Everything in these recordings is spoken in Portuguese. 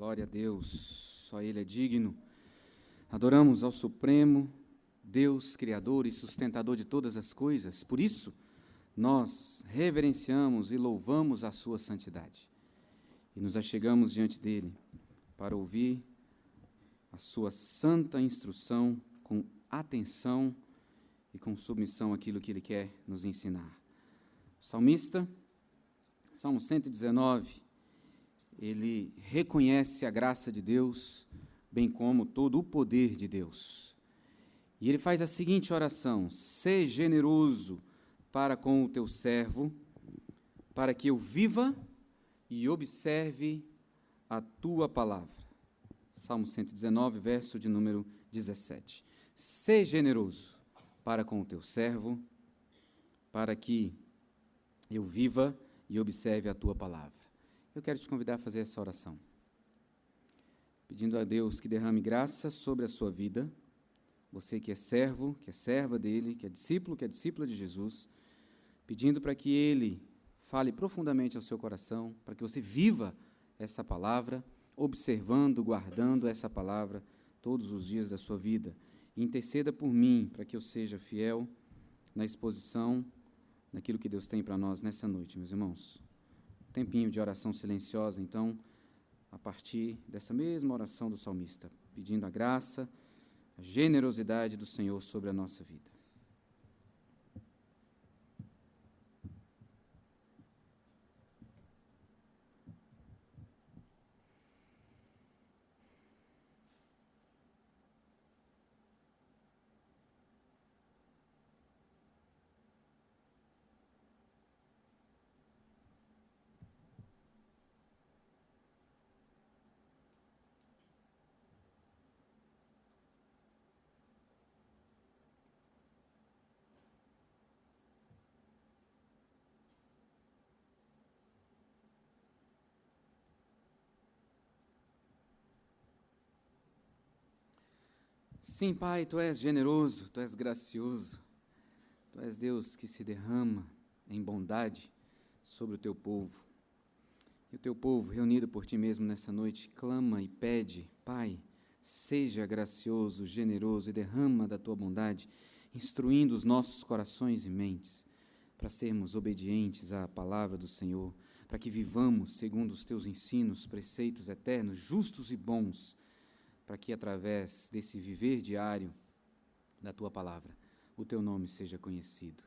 Glória a Deus, só Ele é digno. Adoramos ao Supremo, Deus, Criador e sustentador de todas as coisas. Por isso, nós reverenciamos e louvamos a Sua santidade. E nos achegamos diante dEle para ouvir a Sua santa instrução com atenção e com submissão àquilo que Ele quer nos ensinar. O salmista, Salmo 119, ele reconhece a graça de Deus, bem como todo o poder de Deus. E ele faz a seguinte oração: sê generoso para com o teu servo, para que eu viva e observe a tua palavra. Salmo 119, verso de número 17. Sê generoso para com o teu servo, para que eu viva e observe a tua palavra. Eu quero te convidar a fazer essa oração, pedindo a Deus que derrame graça sobre a sua vida, você que é servo, que é serva dEle, que é discípula de Jesus, pedindo para que Ele fale profundamente ao seu coração, para que você viva essa palavra, observando, guardando essa palavra todos os dias da sua vida. E interceda por mim, para que eu seja fiel na exposição daquilo que Deus tem para nós nessa noite, meus irmãos. Um tempinho de oração silenciosa, então, a partir dessa mesma oração do salmista, pedindo a graça, a generosidade do Senhor sobre a nossa vida. Sim, Pai, Tu és generoso, Tu és gracioso, Tu és Deus que se derrama em bondade sobre o Teu povo. E o Teu povo, reunido por Ti mesmo nessa noite, clama e pede: Pai, seja gracioso, generoso e derrama da Tua bondade, instruindo os nossos corações e mentes, para sermos obedientes à palavra do Senhor, para que vivamos segundo os Teus ensinos, preceitos eternos, justos e bons, para que, através desse viver diário da Tua palavra, o Teu nome seja conhecido.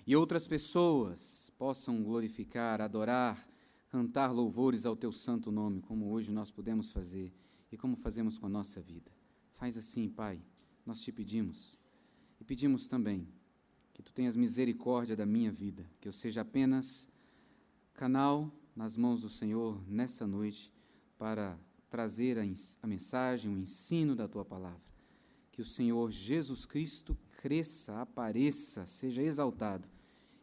E outras pessoas possam glorificar, adorar, cantar louvores ao Teu santo nome, como hoje nós podemos fazer e como fazemos com a nossa vida. Faz assim, Pai, nós Te pedimos. E pedimos também que Tu tenhas misericórdia da minha vida, que eu seja apenas canal nas mãos do Senhor nessa noite para trazer a mensagem, o ensino da Tua palavra. Que o Senhor Jesus Cristo cresça, apareça, seja exaltado,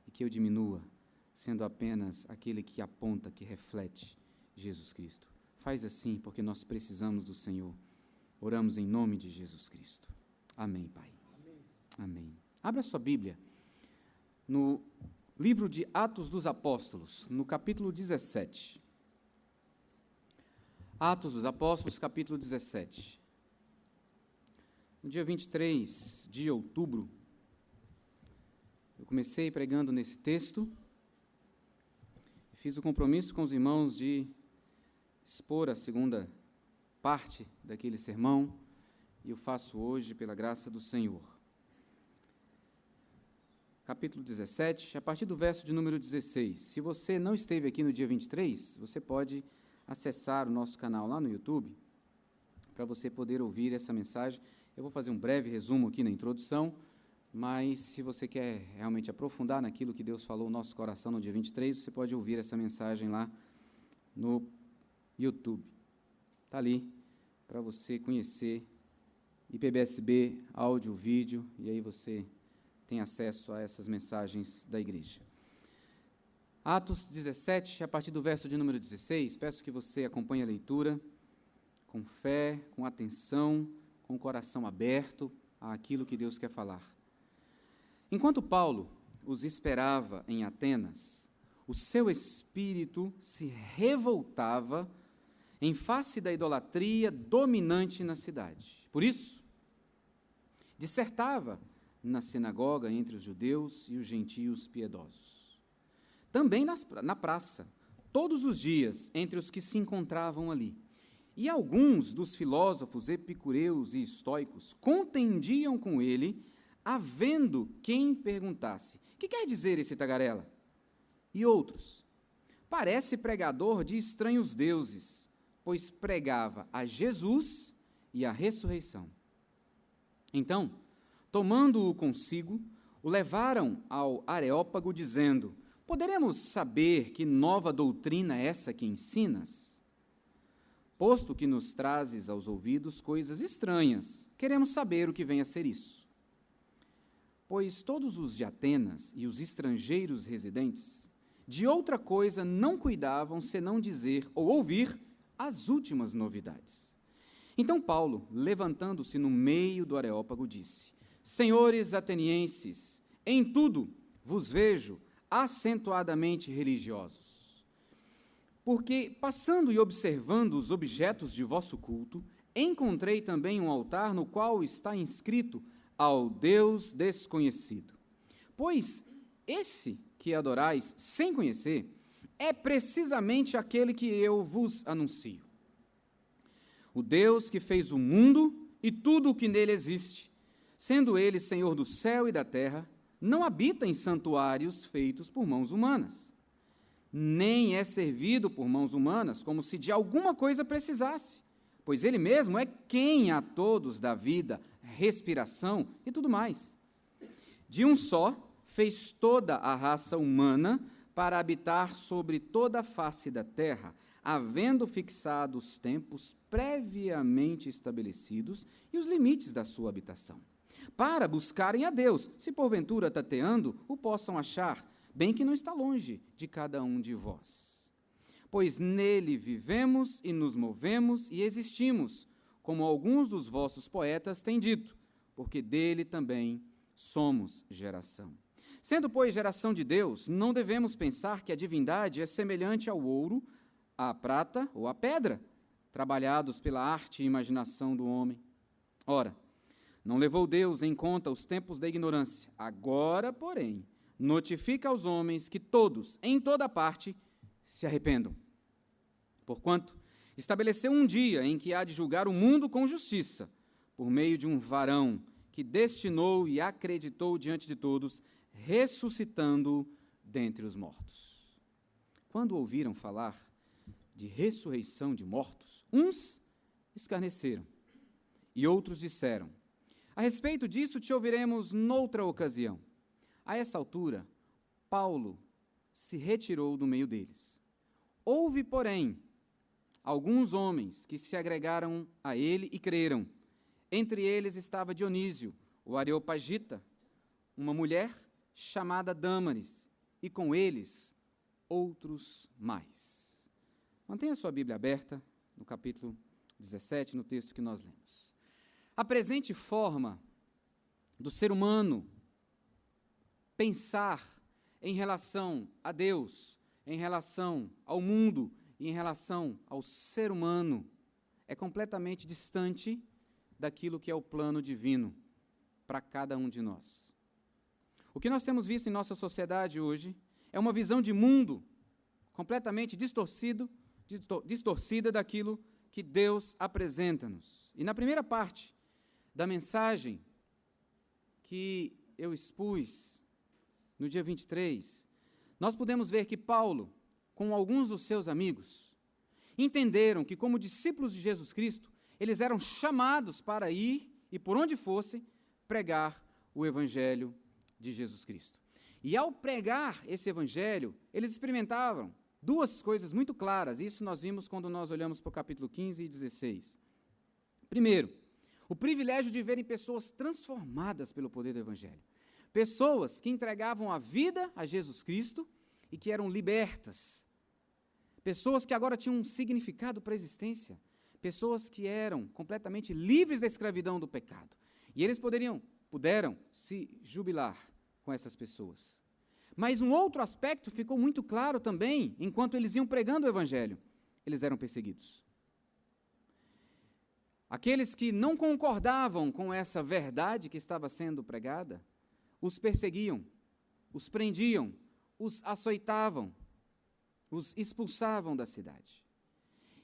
e que eu diminua, sendo apenas aquele que aponta, que reflete Jesus Cristo. Faz assim, porque nós precisamos do Senhor. Oramos em nome de Jesus Cristo. Amém, Pai. Amém. Amém. Abra sua Bíblia no livro de Atos dos Apóstolos, no capítulo 17. Atos dos Apóstolos, capítulo 17. No dia 23 de outubro, eu comecei pregando nesse texto, fiz o compromisso com os irmãos de expor a segunda parte daquele sermão, e eu faço hoje pela graça do Senhor. Capítulo 17, a partir do verso de número 16. Se você não esteve aqui no dia 23, você pode acessar o nosso canal lá no YouTube, para você poder ouvir essa mensagem. Eu vou fazer um breve resumo aqui na introdução, mas se você quer realmente aprofundar naquilo que Deus falou no nosso coração no dia 23, você pode ouvir essa mensagem lá no YouTube. Está ali para você conhecer IPBSB, áudio, vídeo, e aí você tem acesso a essas mensagens da igreja. Atos 17, a partir do verso de número 16, peço que você acompanhe a leitura com fé, com atenção, com o coração aberto àquilo que Deus quer falar. Enquanto Paulo os esperava em Atenas, o seu espírito se revoltava em face da idolatria dominante na cidade. Por isso, dissertava na sinagoga entre os judeus e os gentios piedosos. Também na praça, todos os dias, entre os que se encontravam ali. E alguns dos filósofos epicureus e estoicos contendiam com ele, havendo quem perguntasse: que quer dizer esse tagarela? E outros: parece pregador de estranhos deuses, pois pregava a Jesus e a ressurreição. Então, tomando-o consigo, o levaram ao Areópago, dizendo: poderemos saber que nova doutrina é essa que ensinas? Posto que nos trazes aos ouvidos coisas estranhas, queremos saber o que vem a ser isso. Pois todos os de Atenas e os estrangeiros residentes, de outra coisa não cuidavam senão dizer ou ouvir as últimas novidades. Então Paulo, levantando-se no meio do Areópago, disse: senhores atenienses, em tudo vos vejo acentuadamente religiosos. Porque, passando e observando os objetos de vosso culto, encontrei também um altar no qual está inscrito ao Deus desconhecido. Pois esse que adorais sem conhecer é precisamente aquele que eu vos anuncio. O Deus que fez o mundo e tudo o que nele existe, sendo ele Senhor do céu e da terra, não habita em santuários feitos por mãos humanas, nem é servido por mãos humanas, como se de alguma coisa precisasse, pois ele mesmo é quem a todos dá vida, respiração e tudo mais. De um só, fez toda a raça humana para habitar sobre toda a face da terra, havendo fixado os tempos previamente estabelecidos e os limites da sua habitação, para buscarem a Deus, se porventura tateando o possam achar, bem que não está longe de cada um de vós. Pois nele vivemos e nos movemos e existimos, como alguns dos vossos poetas têm dito, porque dele também somos geração. Sendo, pois, geração de Deus, não devemos pensar que a divindade é semelhante ao ouro, à prata ou à pedra, trabalhados pela arte e imaginação do homem. Ora, não levou Deus em conta os tempos da ignorância. Agora, porém, notifica aos homens que todos, em toda parte, se arrependam. Porquanto estabeleceu um dia em que há de julgar o mundo com justiça, por meio de um varão que destinou e acreditou diante de todos, ressuscitando dentre os mortos. Quando ouviram falar de ressurreição de mortos, uns escarneceram e outros disseram: a respeito disso te ouviremos noutra ocasião. A essa altura, Paulo se retirou do meio deles. Houve, porém, alguns homens que se agregaram a ele e creram. Entre eles estava Dionísio, o Areopagita, uma mulher chamada Dâmaris, e com eles outros mais. Mantenha sua Bíblia aberta no capítulo 17, no texto que nós lemos. A presente forma do ser humano pensar em relação a Deus, em relação ao mundo e em relação ao ser humano é completamente distante daquilo que é o plano divino para cada um de nós. O que nós temos visto em nossa sociedade hoje é uma visão de mundo completamente distorcida daquilo que Deus apresenta-nos. E na primeira parte da mensagem que eu expus no dia 23, nós podemos ver que Paulo, com alguns dos seus amigos, entenderam que, como discípulos de Jesus Cristo, eles eram chamados para ir, e por onde fossem, pregar o Evangelho de Jesus Cristo. E ao pregar esse Evangelho, eles experimentavam duas coisas muito claras, isso nós vimos quando nós olhamos para o capítulo 15 e 16. Primeiro, o privilégio de verem pessoas transformadas pelo poder do Evangelho. Pessoas que entregavam a vida a Jesus Cristo e que eram libertas. Pessoas que agora tinham um significado para a existência. Pessoas que eram completamente livres da escravidão do pecado. E eles puderam se jubilar com essas pessoas. Mas um outro aspecto ficou muito claro também, enquanto eles iam pregando o Evangelho. Eles eram perseguidos. aqueles que não concordavam com essa verdade que estava sendo pregada, os perseguiam, os prendiam, os açoitavam, os expulsavam da cidade.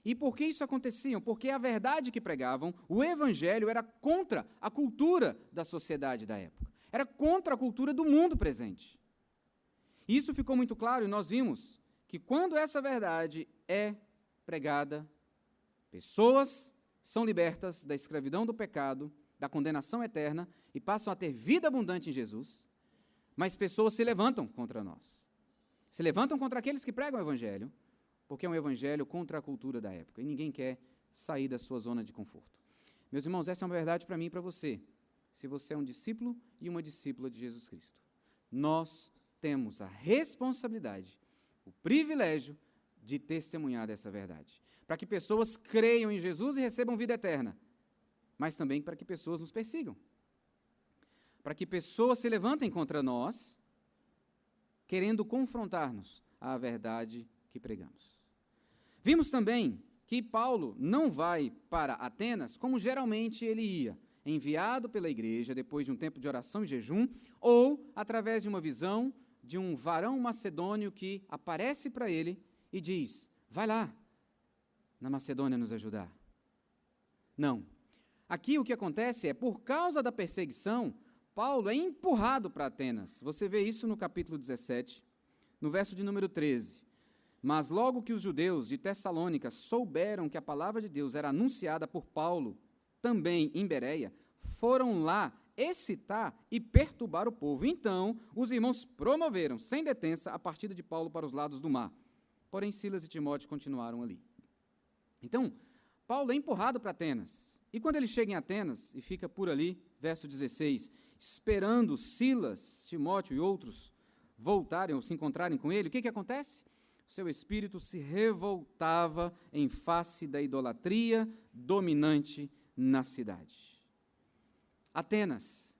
E por que isso acontecia? Porque a verdade que pregavam, o evangelho, era contra a cultura da sociedade da época. Era contra a cultura do mundo presente. E isso ficou muito claro e nós vimos que quando essa verdade é pregada, pessoas são libertas da escravidão do pecado, da condenação eterna e passam a ter vida abundante em Jesus, mas pessoas se levantam contra nós. Se levantam contra aqueles que pregam o evangelho, porque é um evangelho contra a cultura da época, e ninguém quer sair da sua zona de conforto. Meus irmãos, essa é uma verdade para mim e para você, se você é um discípulo e uma discípula de Jesus Cristo. Nós temos a responsabilidade, o privilégio de testemunhar dessa verdade, para que pessoas creiam em Jesus e recebam vida eterna, mas também para que pessoas nos persigam, para que pessoas se levantem contra nós, querendo confrontar-nos à verdade que pregamos. Vimos também que Paulo não vai para Atenas como geralmente ele ia, enviado pela igreja depois de um tempo de oração e jejum, ou através de uma visão de um varão macedônio que aparece para ele e diz: vai lá na Macedônia nos ajudar. Não. Aqui o que acontece é, por causa da perseguição, Paulo é empurrado para Atenas. Você vê isso no capítulo 17, no verso de número 13. Mas logo que os judeus de Tessalônica souberam que a palavra de Deus era anunciada por Paulo, também em Bereia, foram lá excitar e perturbar o povo. Então, os irmãos promoveram, sem detença, a partida de Paulo para os lados do mar. Porém, Silas e Timóteo continuaram ali. Então, Paulo é empurrado para Atenas. E quando ele chega em Atenas e fica por ali, verso 16, esperando Silas, Timóteo e outros voltarem ou se encontrarem com ele, o que acontece? Seu espírito se revoltava em face da idolatria dominante na cidade. Atenas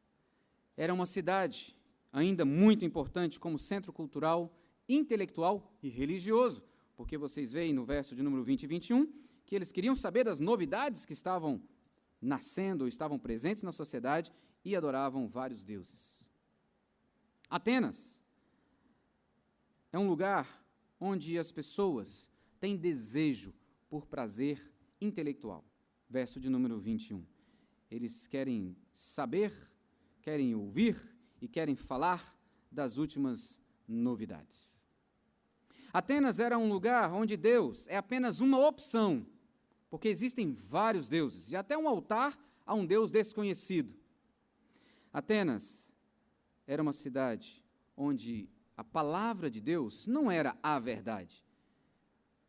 era uma cidade ainda muito importante como centro cultural, intelectual e religioso, porque vocês veem no verso de número 20 e 21 que eles queriam saber das novidades que estavam nascendo ou estavam presentes na sociedade e adoravam vários deuses. Atenas é um lugar onde as pessoas têm desejo por prazer intelectual. Verso de número 21. Eles querem saber, querem ouvir e querem falar das últimas novidades. Atenas era um lugar onde Deus é apenas uma opção, porque existem vários deuses, e até um altar a um Deus desconhecido. Atenas era uma cidade onde a palavra de Deus não era a verdade,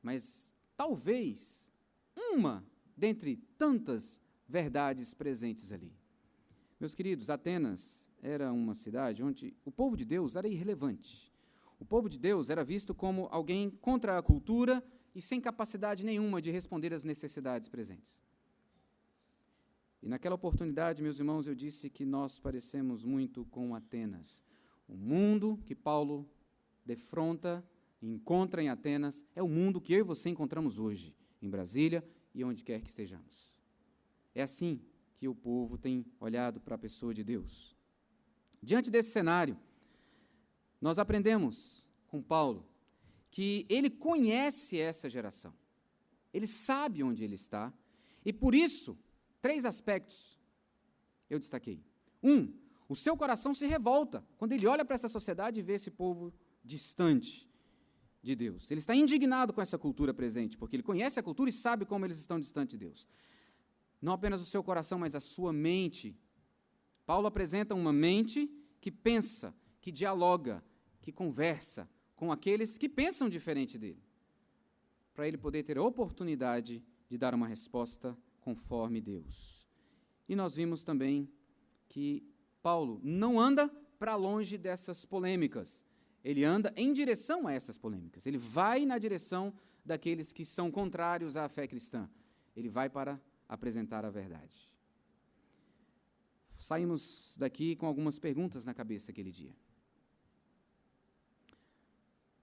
mas talvez uma dentre tantas verdades presentes ali. Meus queridos, Atenas era uma cidade onde o povo de Deus era irrelevante. O povo de Deus era visto como alguém contra a cultura e sem capacidade nenhuma de responder às necessidades presentes. E naquela oportunidade, meus irmãos, eu disse que nós parecemos muito com Atenas. O mundo que Paulo defronta e encontra em Atenas é o mundo que eu e você encontramos hoje, em Brasília e onde quer que estejamos. É assim que o povo tem olhado para a pessoa de Deus. Diante desse cenário, nós aprendemos com Paulo que ele conhece essa geração, ele sabe onde ele está, e por isso, 3 aspectos eu destaquei. 1, o seu coração se revolta quando ele olha para essa sociedade e vê esse povo distante de Deus. Ele está indignado com essa cultura presente, porque ele conhece a cultura e sabe como eles estão distantes de Deus. Não apenas o seu coração, mas a sua mente. Paulo apresenta uma mente que pensa, que dialoga, que conversa com aqueles que pensam diferente dele, para ele poder ter a oportunidade de dar uma resposta conforme Deus. E nós vimos também que Paulo não anda para longe dessas polêmicas, ele anda em direção a essas polêmicas, ele vai na direção daqueles que são contrários à fé cristã, ele vai para apresentar a verdade. Saímos daqui com algumas perguntas na cabeça aquele dia.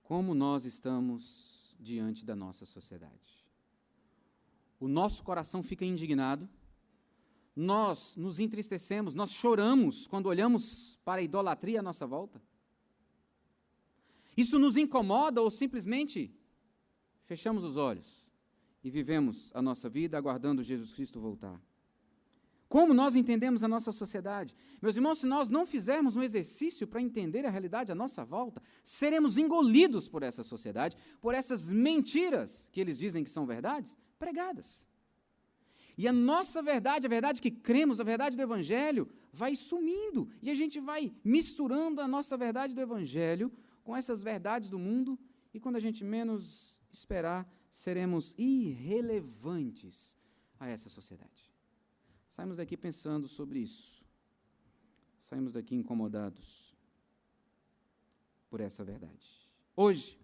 Como nós estamos diante da nossa sociedade? O nosso coração fica indignado nós nos entristecemos, nós choramos quando olhamos para a idolatria à nossa volta? Isso nos incomoda ou simplesmente fechamos os olhos e vivemos a nossa vida aguardando Jesus Cristo voltar? Como nós entendemos a nossa sociedade? Meus irmãos, se nós não fizermos um exercício para entender a realidade à nossa volta, seremos engolidos por essa sociedade, por essas mentiras que eles dizem que são verdades, pregadas. E a nossa verdade, a verdade que cremos, a verdade do Evangelho, vai sumindo. E a gente vai misturando a nossa verdade do Evangelho com essas verdades do mundo, e quando a gente menos esperar, seremos irrelevantes a essa sociedade. Saímos daqui pensando sobre isso. Saímos daqui incomodados por essa verdade. Hoje,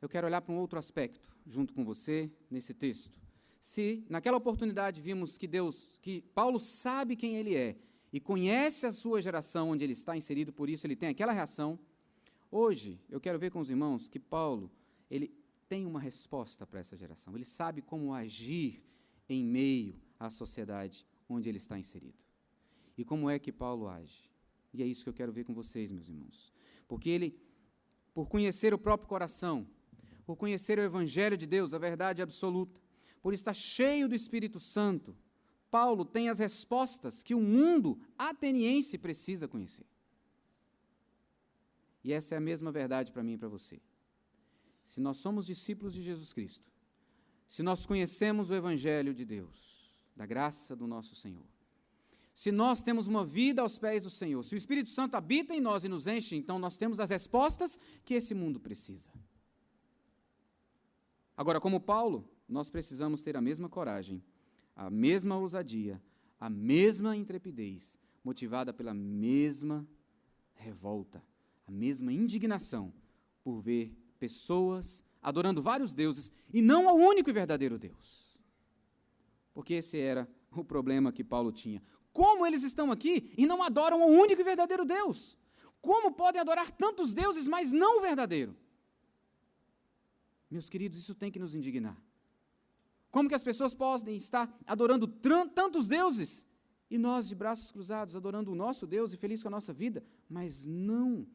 eu quero olhar para um outro aspecto, junto com você, nesse texto. Se naquela oportunidade vimos que Paulo sabe quem ele é e conhece a sua geração onde ele está inserido, por isso ele tem aquela reação, hoje eu quero ver com os irmãos que Paulo, ele tem uma resposta para essa geração. Ele sabe como agir em meio à sociedade onde ele está inserido. E como é que Paulo age? E é isso que eu quero ver com vocês, meus irmãos. Porque ele, por conhecer o próprio coração, por conhecer o Evangelho de Deus, a verdade absoluta, por estar cheio do Espírito Santo, Paulo tem as respostas que o mundo ateniense precisa conhecer. E essa é a mesma verdade para mim e para você. Se nós somos discípulos de Jesus Cristo, se nós conhecemos o Evangelho de Deus, da graça do nosso Senhor, se nós temos uma vida aos pés do Senhor, se o Espírito Santo habita em nós e nos enche, então nós temos as respostas que esse mundo precisa. Agora, como Paulo, nós precisamos ter a mesma coragem, a mesma ousadia, a mesma intrepidez, motivada pela mesma revolta, a mesma indignação por ver pessoas adorando vários deuses e não ao único e verdadeiro Deus. Porque esse era o problema que Paulo tinha. Como eles estão aqui e não adoram ao único e verdadeiro Deus? Como podem adorar tantos deuses, mas não o verdadeiro? Meus queridos, isso tem que nos indignar. Como que as pessoas podem estar adorando tantos deuses e nós de braços cruzados adorando o nosso Deus e felizes com a nossa vida, mas não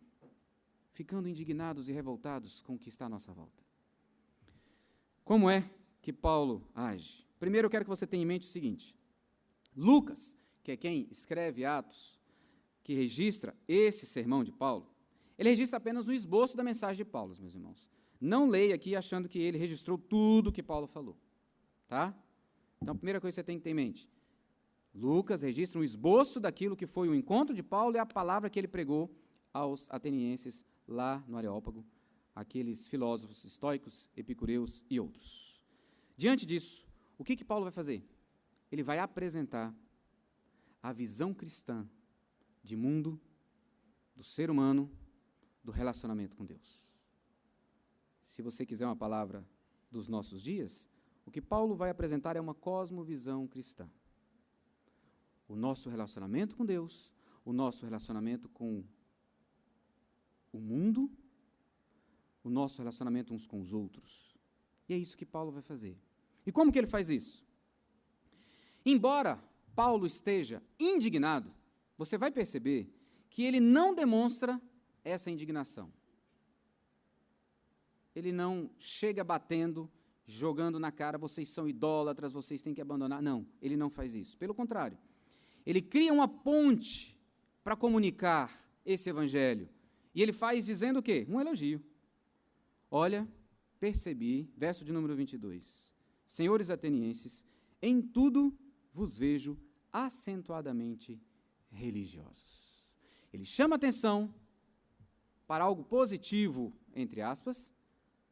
ficando indignados e revoltados com o que está à nossa volta? Como é que Paulo age? Primeiro eu quero que você tenha em mente o seguinte: Lucas, que é quem escreve Atos, que registra esse sermão de Paulo, ele registra apenas um esboço da mensagem de Paulo, meus irmãos. Não leia aqui achando que ele registrou tudo que Paulo falou, tá? Então, a primeira coisa que você tem que ter em mente: Lucas registra um esboço daquilo que foi o encontro de Paulo e a palavra que ele pregou aos atenienses lá no Areópago, aqueles filósofos estoicos, epicureus e outros. Diante disso, o que Paulo vai fazer? Ele vai apresentar a visão cristã de mundo, do ser humano, do relacionamento com Deus. Se você quiser uma palavra dos nossos dias, o que Paulo vai apresentar é uma cosmovisão cristã. O nosso relacionamento com Deus, o nosso relacionamento com o mundo, o nosso relacionamento uns com os outros. E é isso que Paulo vai fazer. E como que ele faz isso? Embora Paulo esteja indignado, você vai perceber que ele não demonstra essa indignação. Ele não chega batendo, jogando na cara, vocês são idólatras, vocês têm que abandonar. Não, ele não faz isso. Pelo contrário, ele cria uma ponte para comunicar esse evangelho. E ele faz dizendo o quê? Um elogio. Olha, percebi, verso de número 22, senhores atenienses, em tudo vos vejo acentuadamente religiosos. Ele chama atenção para algo positivo, entre aspas,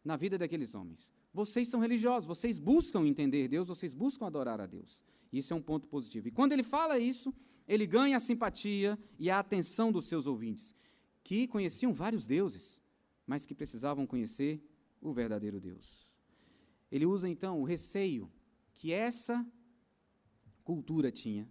na vida daqueles homens. Vocês são religiosos, vocês buscam entender Deus, vocês buscam adorar a Deus. Isso é um ponto positivo. E quando ele fala isso, ele ganha a simpatia e a atenção dos seus ouvintes, que conheciam vários deuses, mas que precisavam conhecer o verdadeiro Deus. Ele usa, então, o receio que essa cultura tinha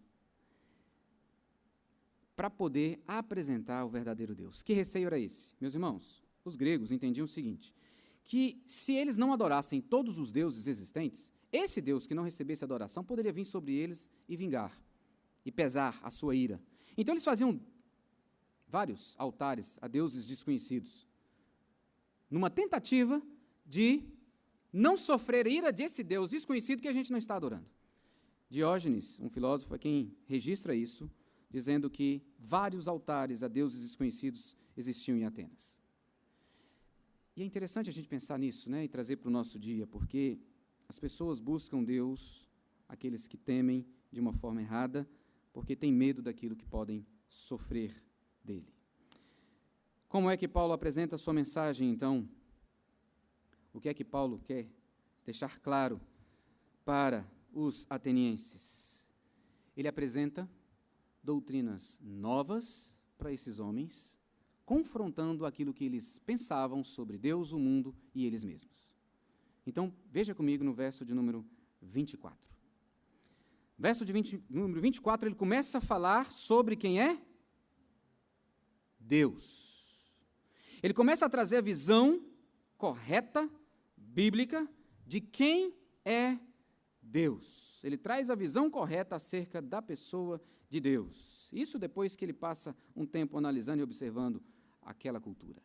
para poder apresentar o verdadeiro Deus. Que receio era esse? Meus irmãos, os gregos entendiam o seguinte, que se eles não adorassem todos os deuses existentes, esse Deus que não recebesse adoração poderia vir sobre eles e vingar, e pesar a sua ira. Então eles faziam vários altares a deuses desconhecidos, numa tentativa de não sofrer a ira desse Deus desconhecido que a gente não está adorando. Diógenes, um filósofo, é quem registra isso, dizendo que vários altares a deuses desconhecidos existiam em Atenas. E é interessante a gente pensar nisso, né, e trazer para o nosso dia, porque as pessoas buscam Deus, aqueles que temem de uma forma errada, porque têm medo daquilo que podem sofrer dele. Como é que Paulo apresenta a sua mensagem, então? O que é que Paulo quer deixar claro para os atenienses? Ele apresenta doutrinas novas para esses homens, confrontando aquilo que eles pensavam sobre Deus, o mundo e eles mesmos. Então, veja comigo no verso de número 24. Verso de número 24, ele começa a falar sobre quem é Deus. Ele começa a trazer a visão correta, bíblica, de quem é Deus. Ele traz a visão correta acerca da pessoa de Deus. Isso depois que ele passa um tempo analisando e observando aquela cultura.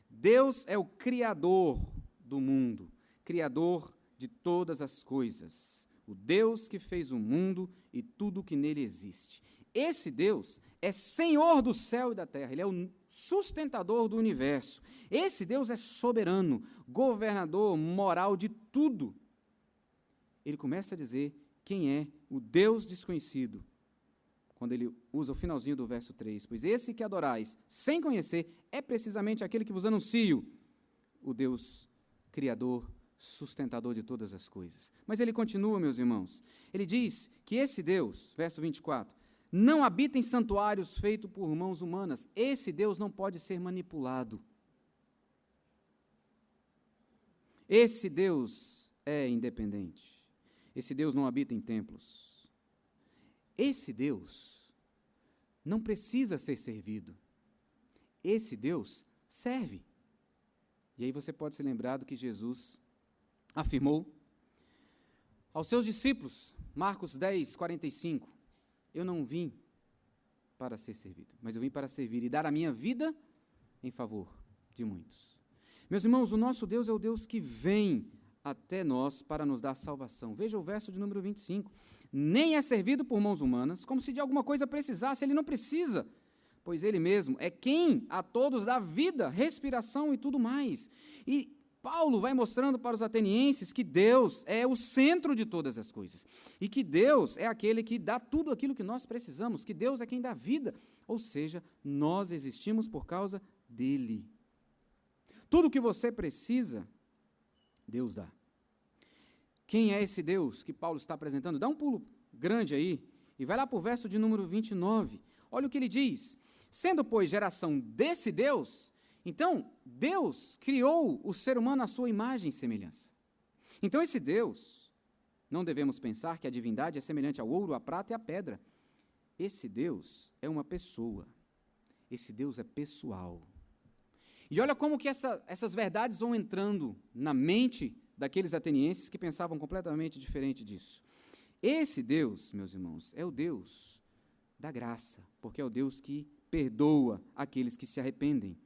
Deus é o Criador do mundo, Criador de todas as coisas. O Deus que fez o mundo e tudo que nele existe. Esse Deus é Senhor do céu e da terra, Ele é o sustentador do universo. Esse Deus é soberano, governador moral de tudo. Ele começa a dizer quem é o Deus desconhecido, quando ele usa o finalzinho do verso 3. Pois esse que adorais sem conhecer é precisamente aquele que vos anuncio, o Deus Criador, sustentador de todas as coisas. Mas ele continua, meus irmãos. Ele diz que esse Deus, verso 24, não habita em santuários feitos por mãos humanas. Esse Deus não pode ser manipulado. Esse Deus é independente. Esse Deus não habita em templos. Esse Deus não precisa ser servido. Esse Deus serve. E aí você pode se lembrar do que Jesus afirmou aos seus discípulos, Marcos 10, 45, eu não vim para ser servido, mas eu vim para servir e dar a minha vida em favor de muitos. Meus irmãos, o nosso Deus é o Deus que vem até nós para nos dar salvação. Veja o verso de número 25. Nem é servido por mãos humanas, como se de alguma coisa precisasse, ele não precisa, pois ele mesmo é quem a todos dá vida, respiração e tudo mais. E Paulo vai mostrando para os atenienses que Deus é o centro de todas as coisas, e que Deus é aquele que dá tudo aquilo que nós precisamos, que Deus é quem dá vida, ou seja, nós existimos por causa dele. Tudo o que você precisa, Deus dá. Quem é esse Deus que Paulo está apresentando? Dá um pulo grande aí, e vai lá para o verso de número 29. Olha o que ele diz. Sendo, pois, geração desse Deus, então, Deus criou o ser humano à sua imagem e semelhança. Então, esse Deus, não devemos pensar que a divindade é semelhante ao ouro, à prata e à pedra. Esse Deus é uma pessoa. Esse Deus é pessoal. E olha como que essas verdades vão entrando na mente daqueles atenienses que pensavam completamente diferente disso. Esse Deus, meus irmãos, é o Deus da graça, porque é o Deus que perdoa aqueles que se arrependem.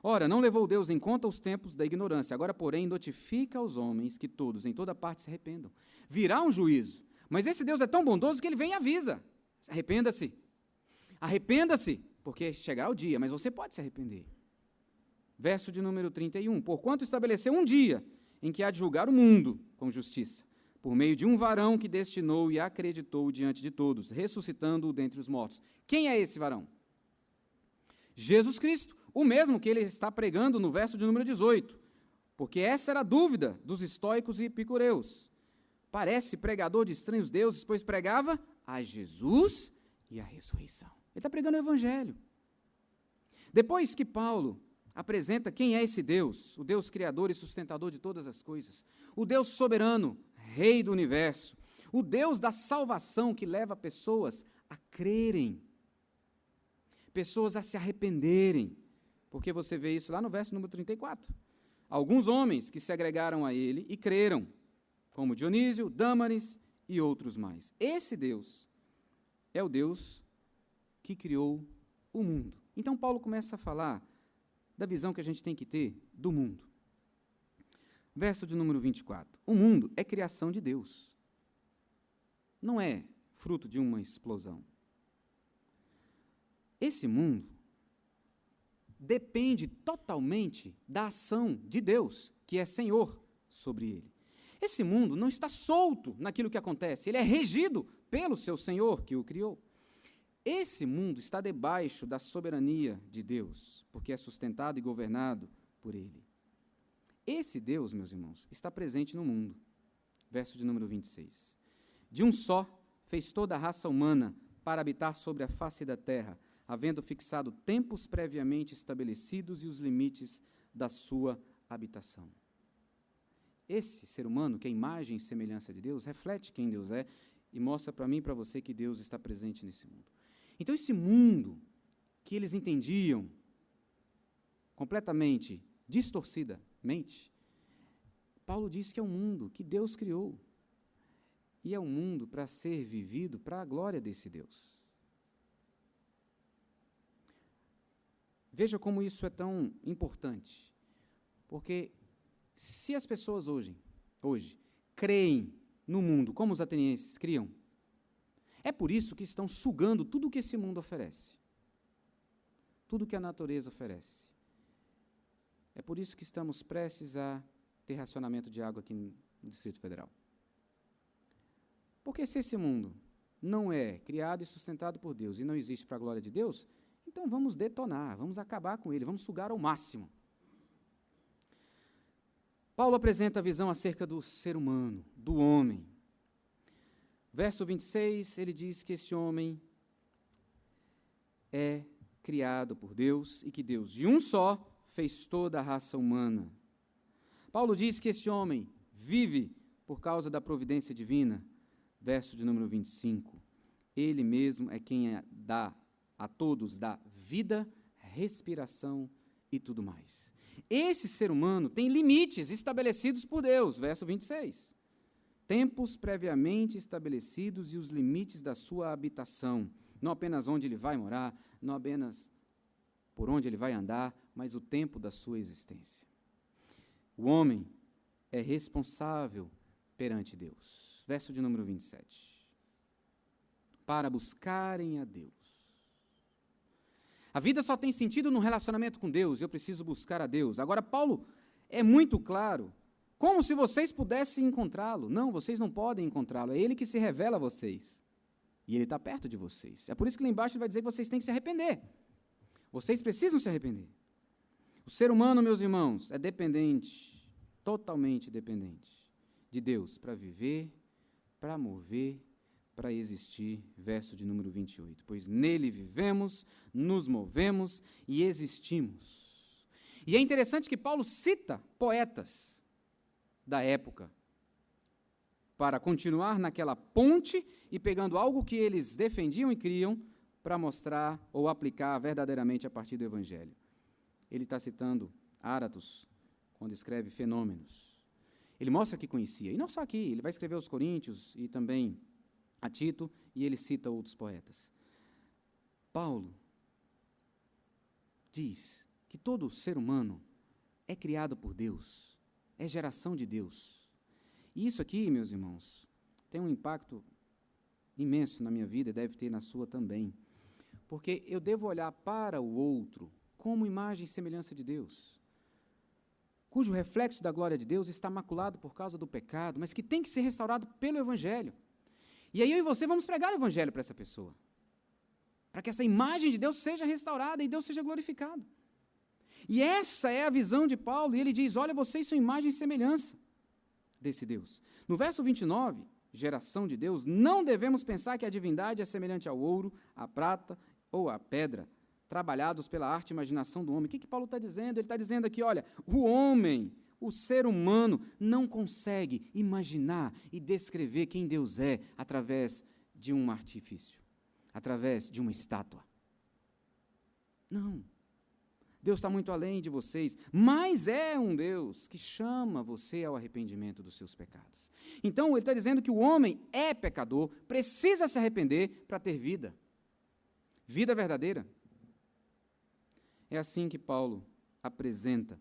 Ora, não levou Deus em conta os tempos da ignorância, agora, porém, notifica aos homens que todos, em toda parte, se arrependam. Virá um juízo, mas esse Deus é tão bondoso que ele vem e avisa. Arrependa-se. Arrependa-se, porque chegará o dia, mas você pode se arrepender. Verso de número 31. Porquanto estabeleceu um dia em que há de julgar o mundo com justiça, por meio de um varão que destinou e acreditou diante de todos, ressuscitando-o dentre os mortos. Quem é esse varão? Jesus Cristo, o mesmo que ele está pregando no verso de número 18, porque essa era a dúvida dos estoicos e epicureus. Parece pregador de estranhos deuses, pois pregava a Jesus e a ressurreição. Ele está pregando o evangelho. Depois que Paulo apresenta quem é esse Deus, o Deus criador e sustentador de todas as coisas, o Deus soberano, rei do universo, o Deus da salvação que leva pessoas a crerem, pessoas a se arrependerem, porque você vê isso lá no verso número 34. Alguns homens que se agregaram a ele e creram. como Dionísio, Dâmaris e outros mais. Esse Deus é o Deus que criou o mundo. Então, Paulo começa a falar da visão que a gente tem que ter do mundo. Verso de número 24. O mundo é criação de Deus. Não é fruto de uma explosão. Esse mundo depende totalmente da ação de Deus, que é Senhor sobre ele. Esse mundo não está solto naquilo que acontece, ele é regido pelo seu Senhor que o criou. Esse mundo está debaixo da soberania de Deus, porque é sustentado e governado por ele. Esse Deus, meus irmãos, está presente no mundo. Verso de número 26. De um só fez toda a raça humana para habitar sobre a face da terra, havendo fixado tempos previamente estabelecidos e os limites da sua habitação. Esse ser humano, que é a imagem e semelhança de Deus, reflete quem Deus é e mostra para mim e para você que Deus está presente nesse mundo. Então, esse mundo que eles entendiam completamente distorcidamente, Paulo diz que é um mundo que Deus criou. E é um mundo para ser vivido para a glória desse Deus. Veja como isso é tão importante. Porque se as pessoas hoje creem no mundo como os atenienses criam, é por isso que estão sugando tudo o que esse mundo oferece. Tudo que a natureza oferece. É por isso que estamos prestes a ter racionamento de água aqui no Distrito Federal. Porque se esse mundo não é criado e sustentado por Deus e não existe para a glória de Deus, então vamos detonar, vamos acabar com ele, vamos sugar ao máximo. Paulo apresenta a visão acerca do ser humano, do homem. Verso 26, ele diz que esse homem é criado por Deus e que Deus, de um só, fez toda a raça humana. Paulo diz que esse homem vive por causa da providência divina. Verso de número 25. Ele mesmo é quem dá a todos dá vida, respiração e tudo mais. Esse ser humano tem limites estabelecidos por Deus. Verso 26. Tempos previamente estabelecidos e os limites da sua habitação. Não apenas onde ele vai morar, não apenas por onde ele vai andar, mas o tempo da sua existência. O homem é responsável perante Deus. Verso de número 27. Para buscarem a Deus. A vida só tem sentido no relacionamento com Deus, eu preciso buscar a Deus. Agora, Paulo é muito claro, como se vocês pudessem encontrá-lo. Não, vocês não podem encontrá-lo, é Ele que se revela a vocês. E Ele está perto de vocês. É por isso que lá embaixo ele vai dizer que vocês têm que se arrepender. Vocês precisam se arrepender. O ser humano, meus irmãos, é dependente, totalmente dependente de Deus para viver, para mover, para existir. Verso de número 28. Pois nele vivemos, nos movemos e existimos. E é interessante que Paulo cita poetas da época para continuar naquela ponte e pegando algo que eles defendiam e criam para mostrar ou aplicar verdadeiramente a partir do Evangelho. Ele está citando Áratos, quando escreve Fenômenos. Ele mostra que conhecia, e não só aqui, ele vai escrever aos Coríntios e também a Tito, e ele cita outros poetas. Paulo diz que todo ser humano é criado por Deus, é geração de Deus. E isso aqui, meus irmãos, tem um impacto imenso na minha vida e deve ter na sua também. Porque eu devo olhar para o outro como imagem e semelhança de Deus, cujo reflexo da glória de Deus está maculado por causa do pecado, mas que tem que ser restaurado pelo Evangelho. E aí eu e você vamos pregar o Evangelho para essa pessoa, para que essa imagem de Deus seja restaurada e Deus seja glorificado. E essa é a visão de Paulo, e ele diz, olha, vocês são imagem e semelhança desse Deus. No verso 29, geração de Deus, não devemos pensar que a divindade é semelhante ao ouro, à prata ou à pedra, trabalhados pela arte e imaginação do homem. O que Paulo está dizendo? Ele está dizendo aqui, olha, o homem, o ser humano, não consegue imaginar e descrever quem Deus é através de um artifício, através de uma estátua. Não. Deus está muito além de vocês, mas é um Deus que chama você ao arrependimento dos seus pecados. Então, ele está dizendo que o homem é pecador, precisa se arrepender para ter vida. Vida verdadeira. É assim que Paulo apresenta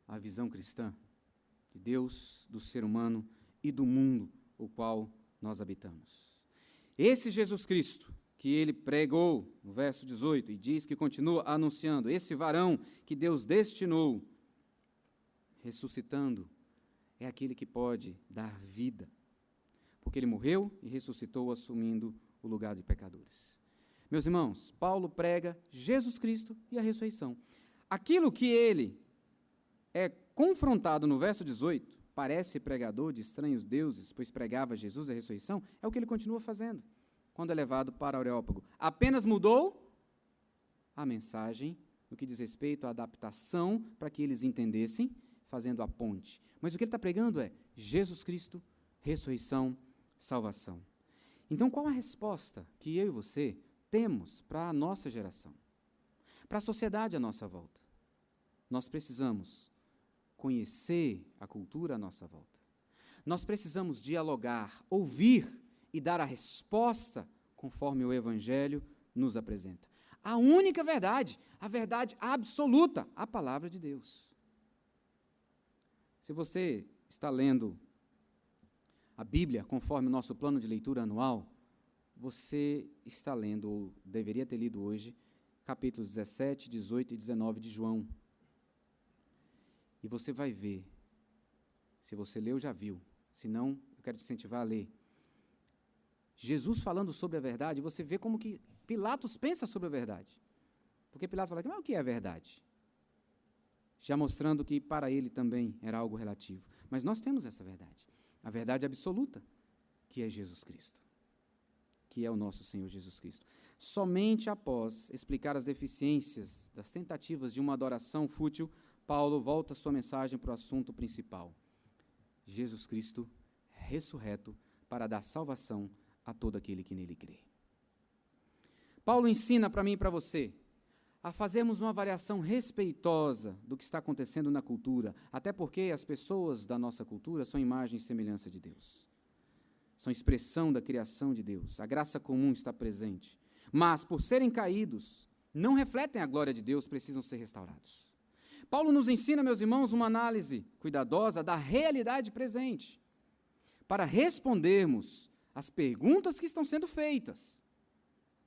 a visão cristã de Deus, do ser humano e do mundo o qual nós habitamos. Esse Jesus Cristo que ele pregou, no verso 18, e diz que continua anunciando, esse varão que Deus destinou, ressuscitando, é aquele que pode dar vida, porque ele morreu e ressuscitou assumindo o lugar de pecadores. Meus irmãos, Paulo prega Jesus Cristo e a ressurreição. Aquilo que ele é confrontado no verso 18, parece pregador de estranhos deuses, pois pregava Jesus e a ressurreição, é o que ele continua fazendo quando é levado para o Areópago. Apenas mudou a mensagem no que diz respeito à adaptação para que eles entendessem, fazendo a ponte. Mas o que ele está pregando é Jesus Cristo, ressurreição, salvação. Então, qual a resposta que eu e você temos para a nossa geração? Para a sociedade à nossa volta? Nós precisamos conhecer a cultura à nossa volta. Nós precisamos dialogar, ouvir e dar a resposta conforme o Evangelho nos apresenta. A única verdade, a verdade absoluta, a palavra de Deus. Se você está lendo a Bíblia conforme o nosso plano de leitura anual, você está lendo, ou deveria ter lido hoje, capítulos 17, 18 e 19 de João. E você vai ver, se você leu, já viu, se não, eu quero te incentivar a ler. Jesus falando sobre a verdade, você vê como que Pilatos pensa sobre a verdade. Porque Pilatos fala, mas o que é a verdade? Já mostrando que para ele também era algo relativo. Mas nós temos essa verdade, a verdade absoluta, que é Jesus Cristo, que é o nosso Senhor Jesus Cristo. Somente após explicar as deficiências das tentativas de uma adoração fútil, Paulo volta sua mensagem para o assunto principal. Jesus Cristo ressurreto para dar salvação a todo aquele que nele crê. Paulo ensina para mim e para você a fazermos uma avaliação respeitosa do que está acontecendo na cultura, até porque as pessoas da nossa cultura são imagem e semelhança de Deus. São expressão da criação de Deus. A graça comum está presente. Mas, por serem caídos, não refletem a glória de Deus, precisam ser restaurados. Paulo nos ensina, meus irmãos, uma análise cuidadosa da realidade presente, para respondermos as perguntas que estão sendo feitas,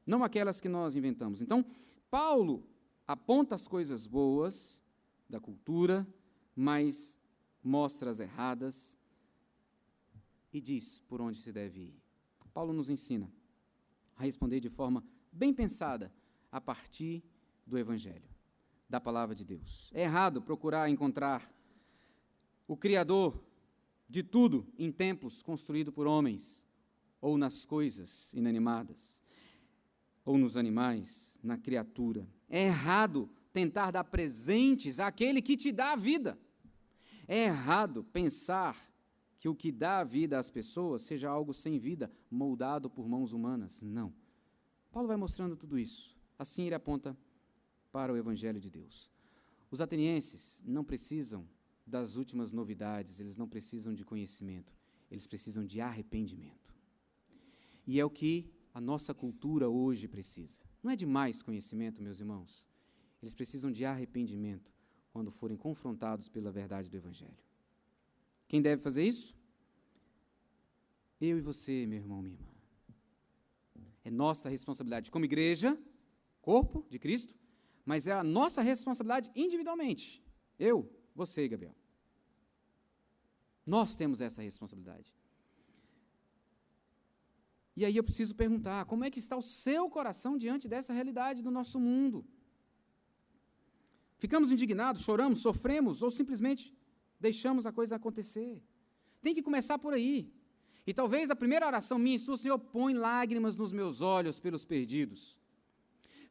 não aquelas que nós inventamos. Então, Paulo aponta as coisas boas da cultura, mas mostra as erradas e diz por onde se deve ir. Paulo nos ensina a responder de forma bem pensada a partir do Evangelho, da palavra de Deus. É errado procurar encontrar o Criador de tudo em templos construídos por homens, ou nas coisas inanimadas, ou nos animais, na criatura. É errado tentar dar presentes àquele que te dá a vida. É errado pensar que o que dá a vida às pessoas seja algo sem vida, moldado por mãos humanas. Não. Paulo vai mostrando tudo isso. Assim ele aponta para o Evangelho de Deus. Os atenienses não precisam das últimas novidades, eles não precisam de conhecimento, eles precisam de arrependimento. E é o que a nossa cultura hoje precisa. Não é de mais conhecimento, meus irmãos. Eles precisam de arrependimento quando forem confrontados pela verdade do Evangelho. Quem deve fazer isso? Eu e você, meu irmão, minha irmã. É nossa responsabilidade como igreja, corpo de Cristo, mas é a nossa responsabilidade individualmente. Eu, você, Gabriel. Nós temos essa responsabilidade. E aí eu preciso perguntar, como é que está o seu coração diante dessa realidade do nosso mundo? Ficamos indignados, choramos, sofremos ou simplesmente deixamos a coisa acontecer? Tem que começar por aí. E talvez a primeira oração minha e sua, Senhor, põe lágrimas nos meus olhos pelos perdidos.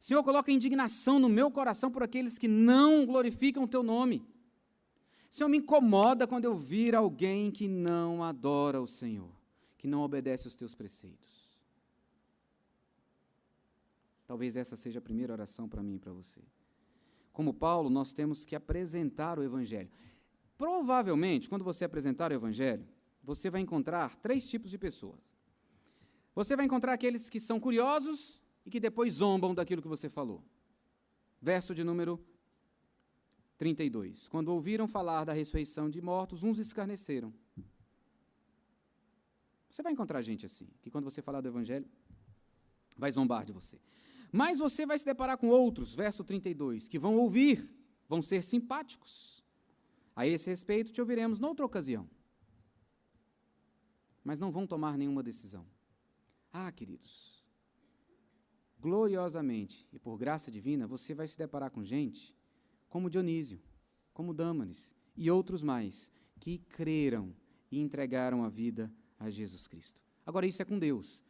Senhor, coloca indignação no meu coração por aqueles que não glorificam o teu nome. Senhor, me incomoda quando eu vir alguém que não adora o Senhor, que não obedece aos teus preceitos. Talvez essa seja a primeira oração para mim e para você. Como Paulo, nós temos que apresentar o Evangelho. Provavelmente, quando você apresentar o Evangelho, você vai encontrar 3 tipos de pessoas. Você vai encontrar aqueles que são curiosos e que depois zombam daquilo que você falou. Verso de número 32. Quando ouviram falar da ressurreição de mortos, uns escarneceram. Você vai encontrar gente assim, que quando você falar do Evangelho, vai zombar de você. Mas você vai se deparar com outros, verso 32, que vão ouvir, vão ser simpáticos. A esse respeito, te ouviremos noutra ocasião. Mas não vão tomar nenhuma decisão. Ah, queridos, gloriosamente e por graça divina, você vai se deparar com gente como Dionísio, como Dâmaris e outros mais, que creram e entregaram a vida a Jesus Cristo. Agora, isso é com Deus.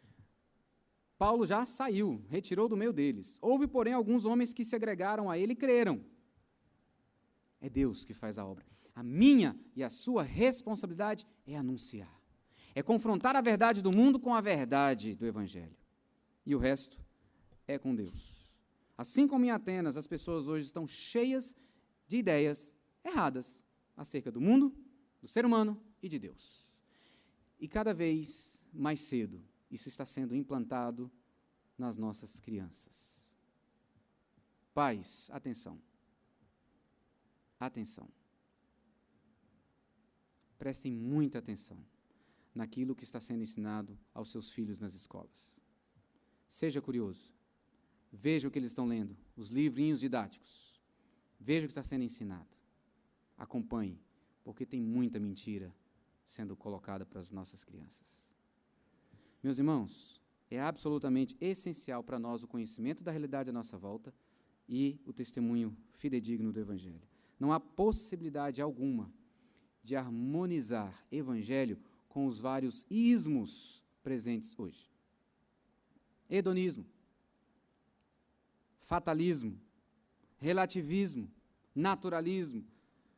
Paulo já saiu, retirou do meio deles. Houve, porém, alguns homens que se agregaram a ele e creram. É Deus que faz a obra. A minha e a sua responsabilidade é anunciar. É confrontar a verdade do mundo com a verdade do Evangelho. E o resto é com Deus. Assim como em Atenas, as pessoas hoje estão cheias de ideias erradas acerca do mundo, do ser humano e de Deus. E cada vez mais cedo, isso está sendo implantado nas nossas crianças. Pais, atenção. Atenção. Prestem muita atenção naquilo que está sendo ensinado aos seus filhos nas escolas. Seja curioso. Veja o que eles estão lendo, os livrinhos didáticos. Veja o que está sendo ensinado. Acompanhe, porque tem muita mentira sendo colocada para as nossas crianças. Meus irmãos, é absolutamente essencial para nós o conhecimento da realidade à nossa volta e o testemunho fidedigno do Evangelho. Não há possibilidade alguma de harmonizar Evangelho com os vários ismos presentes hoje. Hedonismo, fatalismo, relativismo, naturalismo,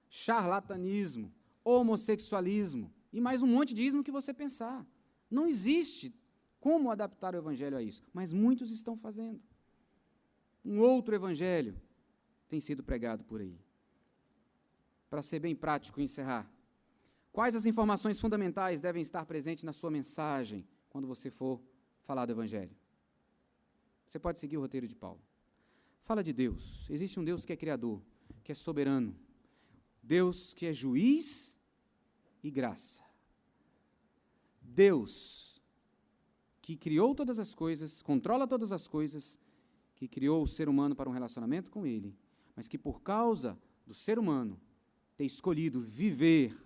charlatanismo, homossexualismo e mais um monte de ismo que você pensar. Não existe como adaptar o Evangelho a isso, mas muitos estão fazendo. Um outro Evangelho tem sido pregado por aí. Para ser bem prático e encerrar, quais as informações fundamentais devem estar presentes na sua mensagem quando você for falar do Evangelho? Você pode seguir o roteiro de Paulo. Fala de Deus. Existe um Deus que é criador, que é soberano. Deus que é juiz e graça. Deus que criou todas as coisas, controla todas as coisas, que criou o ser humano para um relacionamento com Ele, mas que por causa do ser humano ter escolhido viver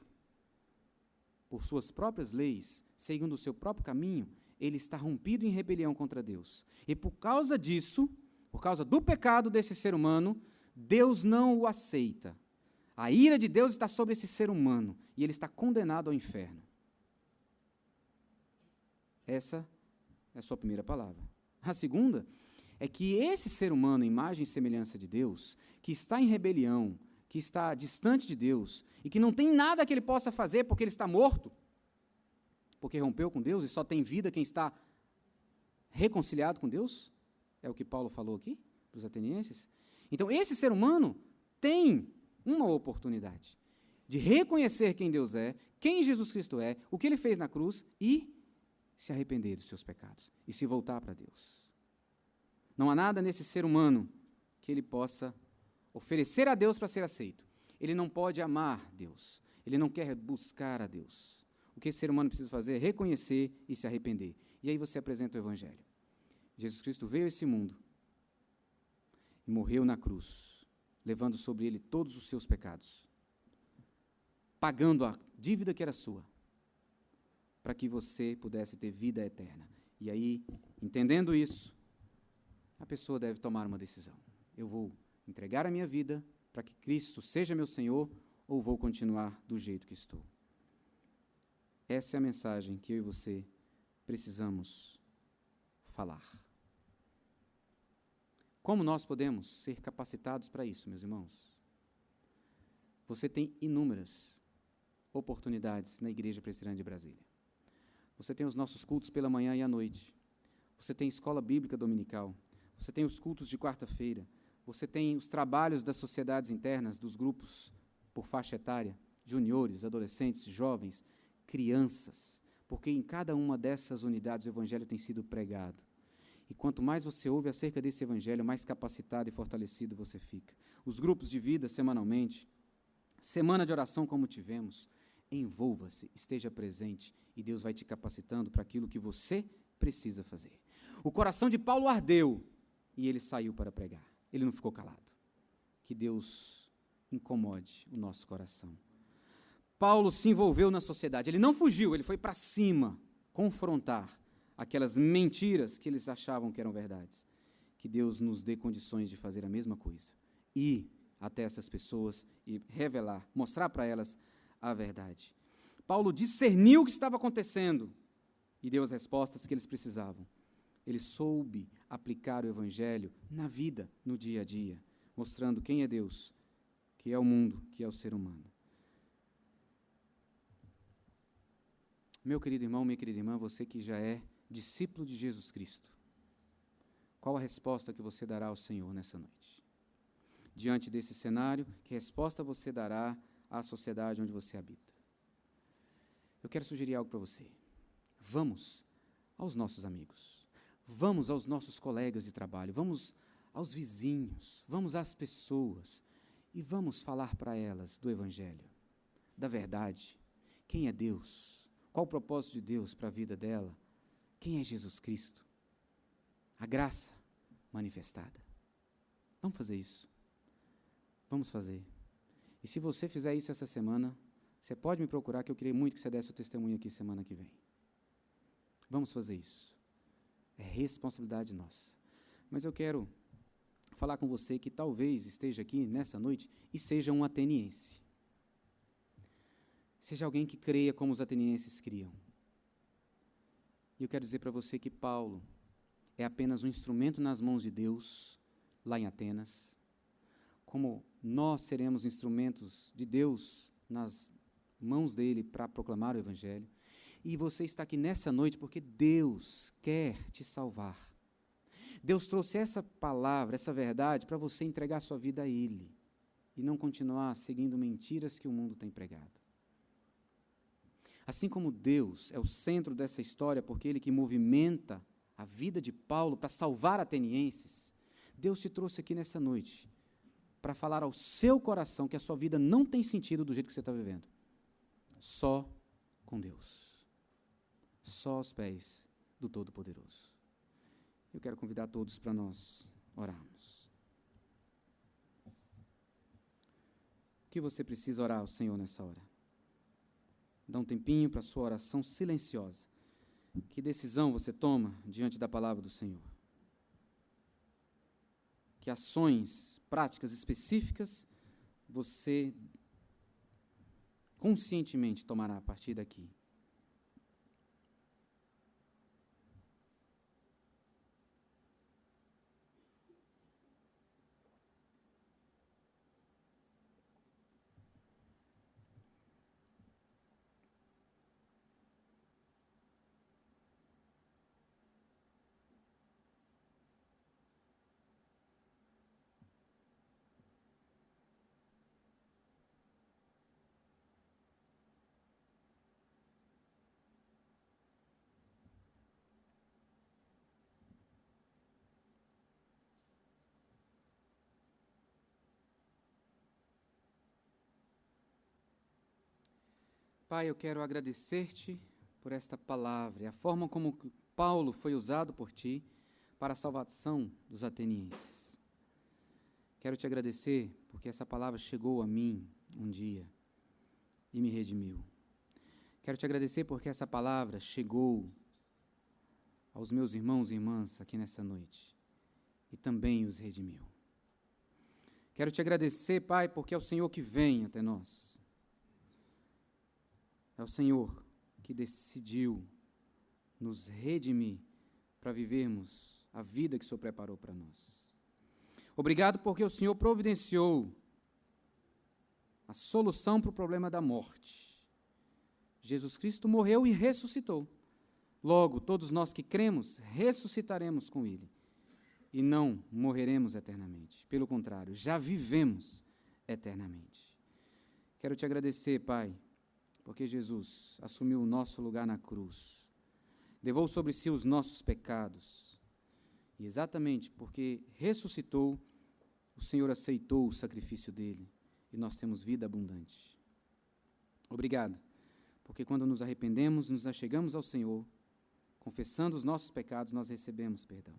por suas próprias leis, seguindo o seu próprio caminho, ele está rompido em rebelião contra Deus. E por causa disso, por causa do pecado desse ser humano, Deus não o aceita. A ira de Deus está sobre esse ser humano e ele está condenado ao inferno. Essa é a sua primeira palavra. A segunda é que esse ser humano, imagem e semelhança de Deus, que está em rebelião, que está distante de Deus e que não tem nada que ele possa fazer porque ele está morto, porque rompeu com Deus e só tem vida quem está reconciliado com Deus, é o que Paulo falou aqui para os atenienses. Então, esse ser humano tem uma oportunidade de reconhecer quem Deus é, quem Jesus Cristo é, o que ele fez na cruz e se arrepender dos seus pecados e se voltar para Deus. Não há nada nesse ser humano que ele possa oferecer a Deus para ser aceito. Ele não pode amar Deus. Ele não quer buscar a Deus. O que esse ser humano precisa fazer é reconhecer e se arrepender. E aí você apresenta o Evangelho. Jesus Cristo veio a esse mundo e morreu na cruz, levando sobre ele todos os seus pecados, pagando a dívida que era sua, para que você pudesse ter vida eterna. E aí, entendendo isso, a pessoa deve tomar uma decisão. Eu vou entregar a minha vida para que Cristo seja meu Senhor ou vou continuar do jeito que estou? Essa é a mensagem que eu e você precisamos falar. Como nós podemos ser capacitados para isso, meus irmãos? Você tem inúmeras oportunidades na Igreja Presbiteriana de Brasília. Você tem os nossos cultos pela manhã e à noite. Você tem escola bíblica dominical. Você tem os cultos de quarta-feira. Você tem os trabalhos das sociedades internas, dos grupos por faixa etária, juniores, adolescentes, jovens, crianças, porque em cada uma dessas unidades o Evangelho tem sido pregado. E quanto mais você ouve acerca desse Evangelho, mais capacitado e fortalecido você fica. Os grupos de vida semanalmente, semana de oração como tivemos, envolva-se, esteja presente, e Deus vai te capacitando para aquilo que você precisa fazer. O coração de Paulo ardeu, e ele saiu para pregar. Ele não ficou calado. Que Deus incomode o nosso coração. Paulo se envolveu na sociedade, ele não fugiu, ele foi para cima, confrontar aquelas mentiras que eles achavam que eram verdades. Que Deus nos dê condições de fazer a mesma coisa. Ir até essas pessoas e revelar, mostrar para elas a verdade. Paulo discerniu o que estava acontecendo e deu as respostas que eles precisavam. Ele soube aplicar o Evangelho na vida, no dia a dia, mostrando quem é Deus, que é o mundo, que é o ser humano. Meu querido irmão, minha querida irmã, você que já é discípulo de Jesus Cristo, qual a resposta que você dará ao Senhor nessa noite? Diante desse cenário, que resposta você dará à sociedade onde você habita? Eu quero sugerir algo para você. Vamos aos nossos amigos, vamos aos nossos colegas de trabalho, vamos aos vizinhos, vamos às pessoas e vamos falar para elas do Evangelho, da verdade. Quem é Deus? Qual o propósito de Deus para a vida dela? Quem é Jesus Cristo? A graça manifestada. Vamos fazer isso. Vamos fazer. E se você fizer isso essa semana, você pode me procurar, que eu queria muito que você desse o testemunho aqui semana que vem. Vamos fazer isso. É responsabilidade nossa. Mas eu quero falar com você que talvez esteja aqui nessa noite e seja um ateniense. Seja alguém que creia como os atenienses criam. E eu quero dizer para você que Paulo é apenas um instrumento nas mãos de Deus, lá em Atenas, como nós seremos instrumentos de Deus nas mãos dele para proclamar o Evangelho. E você está aqui nessa noite porque Deus quer te salvar. Deus trouxe essa palavra, essa verdade, para você entregar a sua vida a Ele e não continuar seguindo mentiras que o mundo tem pregado. Assim como Deus é o centro dessa história, porque Ele que movimenta a vida de Paulo para salvar atenienses, Deus te trouxe aqui nessa noite para falar ao seu coração que a sua vida não tem sentido do jeito que você está vivendo. Só com Deus. Só aos pés do Todo-Poderoso. Eu quero convidar todos para nós orarmos. O que você precisa orar ao Senhor nessa hora? Dá um tempinho para a sua oração silenciosa. Que decisão você toma diante da palavra do Senhor? Que ações práticas específicas você conscientemente tomará a partir daqui? Pai, eu quero agradecer-te por esta palavra e a forma como Paulo foi usado por ti para a salvação dos atenienses. Quero te agradecer porque essa palavra chegou a mim um dia e me redimiu. Quero te agradecer porque essa palavra chegou aos meus irmãos e irmãs aqui nessa noite e também os redimiu. Quero te agradecer, Pai, porque é o Senhor que vem até nós. É o Senhor que decidiu nos redimir para vivermos a vida que o Senhor preparou para nós. Obrigado porque o Senhor providenciou a solução para o problema da morte. Jesus Cristo morreu e ressuscitou. Logo, todos nós que cremos, ressuscitaremos com Ele. E não morreremos eternamente. Pelo contrário, já vivemos eternamente. Quero te agradecer, Pai, porque Jesus assumiu o nosso lugar na cruz, levou sobre si os nossos pecados, e exatamente porque ressuscitou, o Senhor aceitou o sacrifício dele, e nós temos vida abundante. Obrigado, porque quando nos arrependemos, nos achegamos ao Senhor, confessando os nossos pecados, nós recebemos perdão.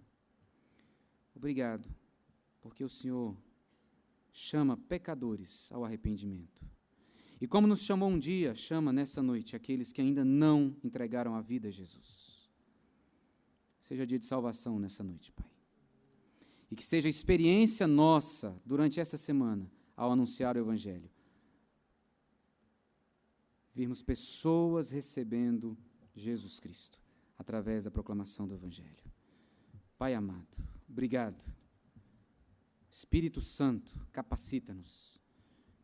Obrigado, porque o Senhor chama pecadores ao arrependimento. E como nos chamou um dia, chama nessa noite aqueles que ainda não entregaram a vida a Jesus. Seja dia de salvação nessa noite, Pai. E que seja experiência nossa durante essa semana, ao anunciar o Evangelho. Virmos pessoas recebendo Jesus Cristo, através da proclamação do Evangelho. Pai amado, obrigado. Espírito Santo, capacita-nos.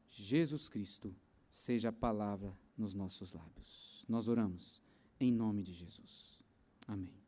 Jesus Cristo, seja a palavra nos nossos lábios. Nós oramos em nome de Jesus. Amém.